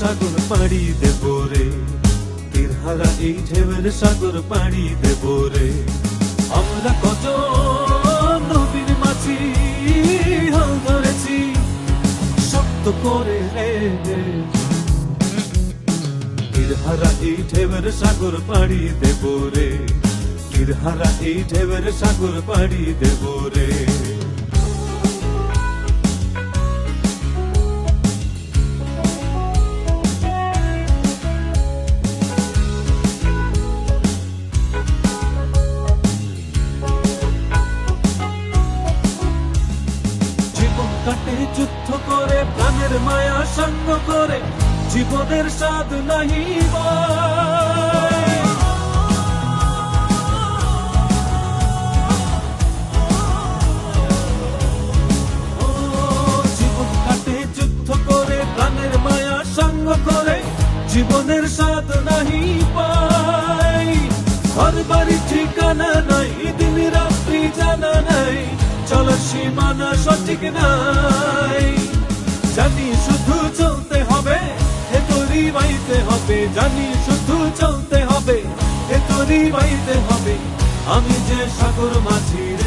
সাগর পাড়ি দেব রে, তীরহারা এই ঢেউয়ের সাগর পাড়ি দেব রে। আমরা কত নবীর মাঝি হাল ধরেছি শক্ত করে রে, তীরহারা এই ঢেউয়ের সাগর পাড়ি দেব রে, তীরহারা এই ঢেউয়ের সাগর পাড়ি দেব রে। কাটে যুদ্ধ করে প্রাণের মায়া সঙ্গ করে, জীবনের স্বাদ নাহি জীবন কাটে যুদ্ধ করে প্রাণের মায়া সঙ্গ করে, জীবনের স্বাদ নাহি পাই। ঘর বাড়ি ঠিকানা নাই, দিন রাত্রি জানা নাই, চলার সীমানা সঠিক নাই। জানি শুধু চলতে হবে, এ তরি বাইতে হবে, জানি শুধু চলতে হবে, এ তরি বাইতে হবে। আমি যে সাগর মাঝি রে,